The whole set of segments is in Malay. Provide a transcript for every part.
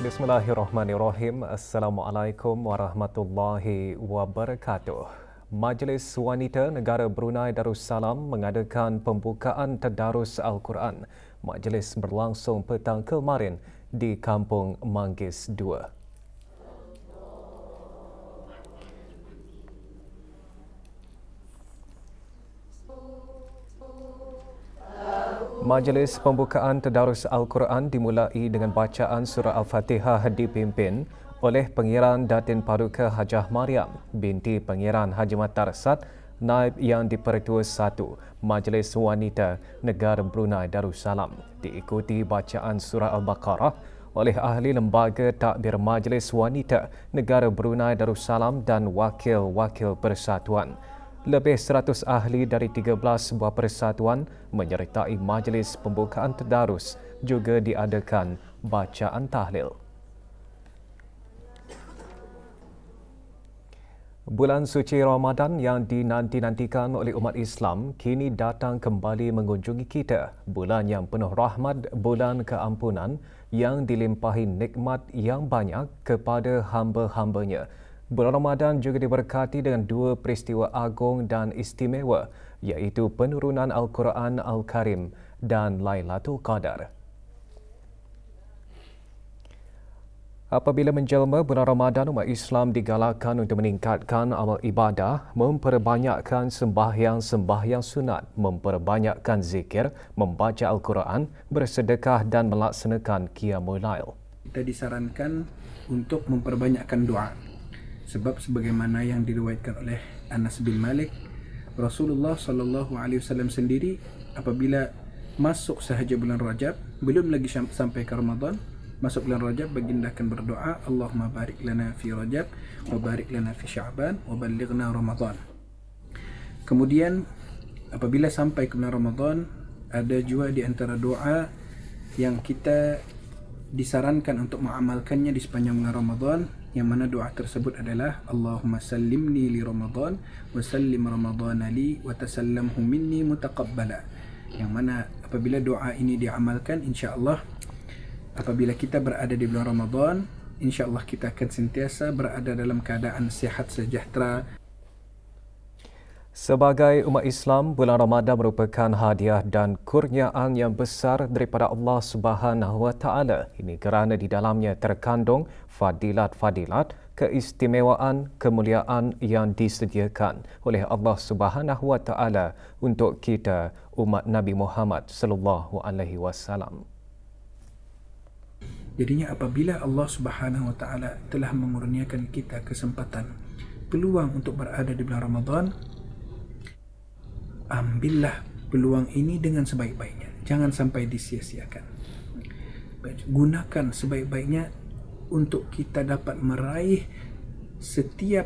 Bismillahirrahmanirrahim. Assalamualaikum warahmatullahi wabarakatuh. Majlis Wanita Negara Brunei Darussalam mengadakan pembukaan tadarus Al-Quran. Majlis berlangsung petang kemarin di Kampung Manggis 2. Majlis pembukaan tadarus Al-Quran dimulai dengan bacaan surah Al-Fatihah dipimpin oleh Pengiran Datin Paduka Hajah Mariam binti Pengiran Haji Matar Sad, Naib Yang di-Pertua 1 Majlis Wanita Negara Brunei Darussalam. Diikuti bacaan surah Al-Baqarah oleh ahli lembaga takbir Majlis Wanita Negara Brunei Darussalam dan wakil-wakil persatuan. Lebih 100 ahli dari 13 buah persatuan menyertai majlis pembukaan tadarus, juga diadakan bacaan tahlil. Bulan suci Ramadan yang dinanti-nantikan oleh umat Islam kini datang kembali mengunjungi kita. Bulan yang penuh rahmat, bulan keampunan yang dilimpahi nikmat yang banyak kepada hamba-hambanya. Bulan Ramadan juga diberkati dengan dua peristiwa agung dan istimewa, iaitu penurunan Al-Quran Al-Karim dan Lailatul Qadar. Apabila menjelma bulan Ramadan, umat Islam digalakkan untuk meningkatkan amal ibadah, memperbanyakkan sembahyang-sembahyang sunat, memperbanyakkan zikir, membaca Al-Quran, bersedekah dan melaksanakan Qiyamul Lail. Kita disarankan untuk memperbanyakkan doa. Sebab sebagaimana yang diriwayatkan oleh Anas bin Malik, Rasulullah SAW sendiri apabila masuk sahaja bulan Rajab, belum lagi sampai ke Ramadan, masuk bulan Rajab, baginda akan berdoa, Allahumma barik lana fi Rajab wa barik lana fi Sya'ban wa ballighna Ramadan. Kemudian apabila sampai ke bulan Ramadan, ada juga di antara doa yang kita disarankan untuk mengamalkannya di sepanjang bulan Ramadan, yang mana doa tersebut adalah Allahumma sallimni li Ramadan wa sallim Ramadana li wa tasallamhu minni mutaqabbala. Yang mana apabila doa ini diamalkan, insya-Allah apabila kita berada di bulan Ramadan, insya-Allah kita akan sentiasa berada dalam keadaan sihat sejahtera. Sebagai umat Islam, bulan Ramadan merupakan hadiah dan kurniaan yang besar daripada Allah Subhanahu Wa Taala. Ini kerana di dalamnya terkandung fadilat-fadilat, keistimewaan, kemuliaan yang disediakan oleh Allah Subhanahu Wa Taala untuk kita umat Nabi Muhammad sallallahu alaihi wasallam. Jadinya apabila Allah Subhanahu Wa Taala telah mengurniakan kita kesempatan, peluang untuk berada di bulan Ramadan, ambillah peluang ini dengan sebaik-baiknya. Jangan sampai disia-siakan. Gunakan sebaik-baiknya untuk kita dapat meraih setiap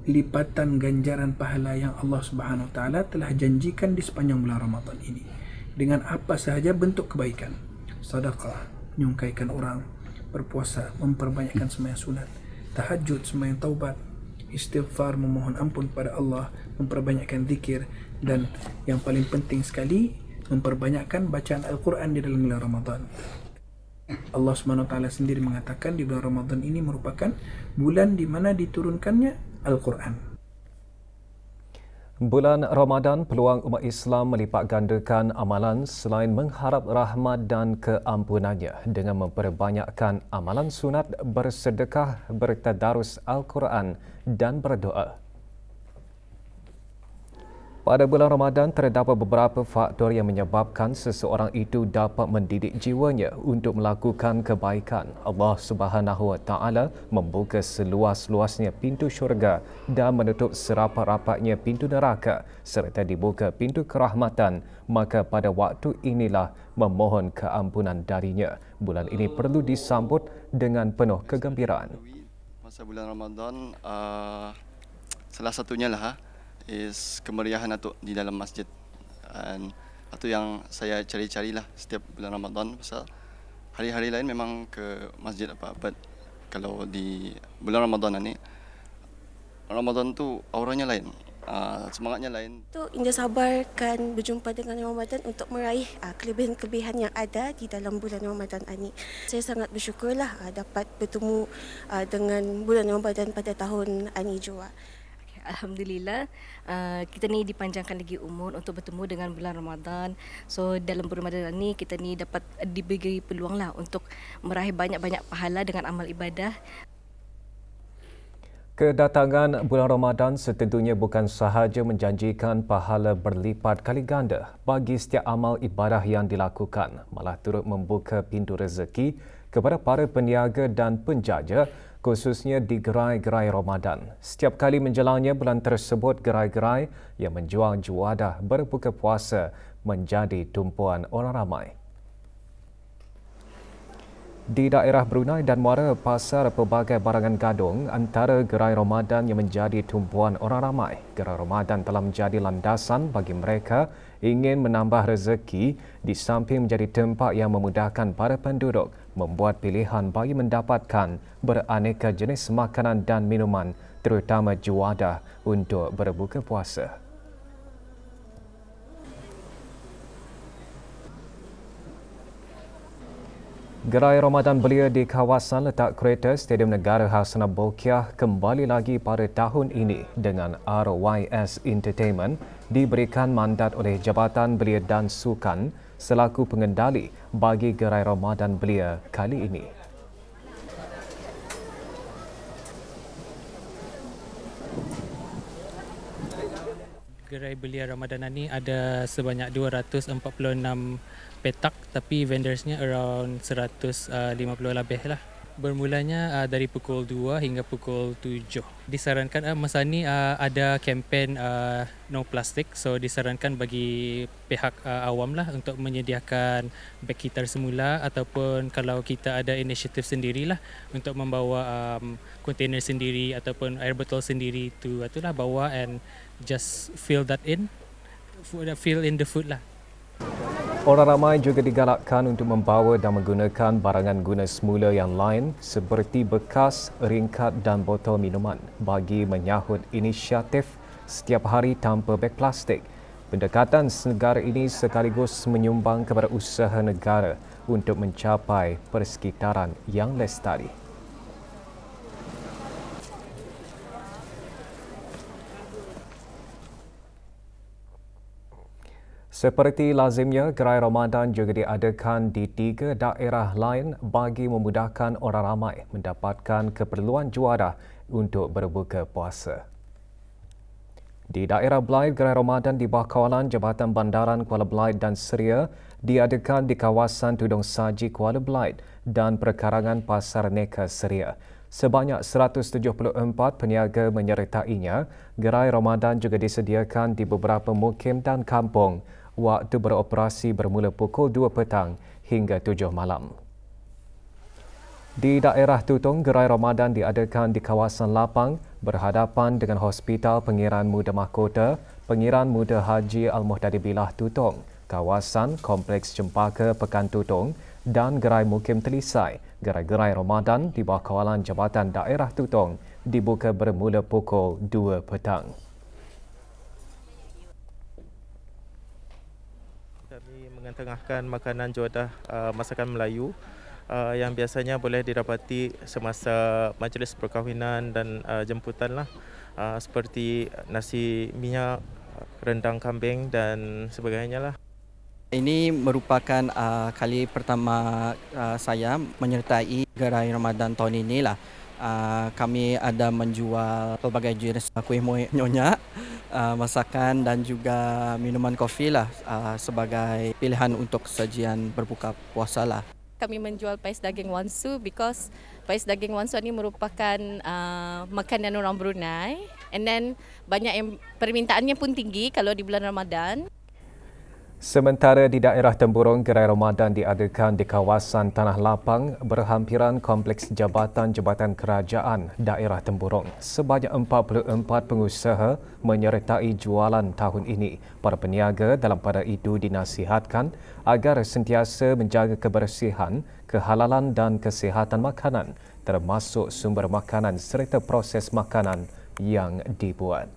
lipatan ganjaran pahala yang Allah Subhanahu Wa Taala telah janjikan di sepanjang bulan Ramadan ini. Dengan apa sahaja bentuk kebaikan. Sedekah, menyungkaikan orang, berpuasa, memperbanyakkan sembahyang sunat, tahajud, sembahyang taubat, istighfar, memohon ampun kepada Allah, memperbanyakkan zikir, dan yang paling penting sekali, memperbanyakkan bacaan Al-Quran di dalam bulan Ramadan. Allah SWT sendiri mengatakan di bulan Ramadan ini merupakan bulan di mana diturunkannya Al-Quran. Bulan Ramadan, peluang umat Islam melipat gandakan amalan selain mengharap rahmat dan keampunannya dengan memperbanyakkan amalan sunat, bersedekah, bertadarus Al-Quran dan berdoa. Pada bulan Ramadan, terdapat beberapa faktor yang menyebabkan seseorang itu dapat mendidik jiwanya untuk melakukan kebaikan. Allah Subhanahu Wa Taala membuka seluas-luasnya pintu syurga dan menutup serapat-rapatnya pintu neraka serta dibuka pintu kerahmatan. Maka pada waktu inilah memohon keampunan darinya. Bulan ini perlu disambut dengan penuh kegembiraan. Masa bulan Ramadan, salah satunya lah is kemeriahan atuk di dalam masjid. Dan itu yang saya cari-carilah setiap bulan Ramadan. Pasal hari-hari lain memang ke masjid apa-apa. Kalau di bulan Ramadan ni, Ramadan tu auranya lain. semangatnya lain. Untuk Indah sabarkan berjumpa dengan Ramadan untuk meraih kelebihan-kelebihan yang ada di dalam bulan Ramadan ini. Saya sangat bersyukurlah dapat bertemu dengan bulan Ramadan pada tahun ini juga. Alhamdulillah, kita ni dipanjangkan lagi umur untuk bertemu dengan bulan Ramadan. So dalam bulan Ramadan ni kita ni dapat diberi peluang lah untuk meraih banyak-banyak pahala dengan amal ibadah. Kedatangan bulan Ramadan setentunya bukan sahaja menjanjikan pahala berlipat kali ganda bagi setiap amal ibadah yang dilakukan, malah turut membuka pintu rezeki kepada para peniaga dan penjaja, khususnya di gerai-gerai Ramadan. Setiap kali menjelangnya bulan tersebut, gerai-gerai yang menjual juadah berbuka puasa menjadi tumpuan orang ramai. Di daerah Brunei dan Muara, pasar pelbagai barangan gadung antara gerai Ramadan yang menjadi tumpuan orang ramai. Gerai Ramadan telah menjadi landasan bagi mereka ingin menambah rezeki di samping menjadi tempat yang memudahkan para penduduk membuat pilihan bagi mendapatkan beraneka jenis makanan dan minuman, terutama juadah untuk berbuka puasa. Gerai Ramadan belia di kawasan letak kereta Stadium Negara Hassanah Bolkiah kembali lagi pada tahun ini dengan RYS Entertainment diberikan mandat oleh Jabatan Belia dan Sukan selaku pengendali bagi Gerai Ramadan belia kali ini. Gerai belia Ramadan ini ada sebanyak 246 petak, tapi vendorsnya around 150 lebih lah. Bermulanya dari pukul 2 hingga pukul 7. Disarankan masa ni ada kempen no plastik, so disarankan bagi pihak awam lah untuk menyediakan beg kita semula, ataupun kalau kita ada inisiatif sendirilah untuk membawa kontainer sendiri ataupun air botol sendiri, itulah bawa and just fill in the food lah. Orang ramai juga digalakkan untuk membawa dan menggunakan barangan guna semula yang lain seperti bekas, ringkat dan botol minuman bagi menyahut inisiatif setiap hari tanpa beg plastik. Pendekatan negara ini sekaligus menyumbang kepada usaha negara untuk mencapai persekitaran yang lestari. Seperti lazimnya, Gerai Ramadan juga diadakan di 3 daerah lain bagi memudahkan orang ramai mendapatkan keperluan juadah untuk berbuka puasa. Di daerah Blythe, Gerai Ramadan di bawah kawalan Jabatan Bandaran Kuala Blythe dan Seria diadakan di kawasan Tudung Saji Kuala Blythe dan perkarangan Pasar Neka Seria. Sebanyak 174 peniaga menyertainya. Gerai Ramadan juga disediakan di beberapa mukim dan kampung. Waktu beroperasi bermula pukul 2 petang hingga 7 malam. Di daerah Tutong, Gerai Ramadan diadakan di kawasan lapang berhadapan dengan Hospital Pengiran Muda Mahkota, Pengiran Muda Haji Al-Muhtadi Billah Tutong, kawasan Kompleks Cempaka Pekan Tutong dan Gerai Mukim Telisai. Gerai-gerai Ramadan di bawah kawalan Jabatan Daerah Tutong dibuka bermula pukul 2 petang. Kami mengetengahkan makanan juadah masakan Melayu yang biasanya boleh didapati semasa majlis perkahwinan dan jemputan lah, seperti nasi minyak, rendang kambing dan sebagainya lah. Ini merupakan kali pertama saya menyertai Gerai Ramadan tahun ini lah. Kami ada menjual pelbagai jenis kuih nyonya, masakan dan juga minuman kopi lah sebagai pilihan untuk sajian berbuka puasa lah. Kami menjual pais daging wansu because pais daging wansu ini merupakan makanan orang Brunei, and then banyak yang permintaannya pun tinggi kalau di bulan Ramadan. Sementara di daerah Temburong, Gerai Ramadan diadakan di kawasan Tanah Lapang berhampiran Kompleks Jabatan-Jabatan Kerajaan Daerah Temburong. Sebanyak 44 pengusaha menyertai jualan tahun ini. Para peniaga dalam pada itu dinasihatkan agar sentiasa menjaga kebersihan, kehalalan dan kesihatan makanan, termasuk sumber makanan serta proses makanan yang dibuat.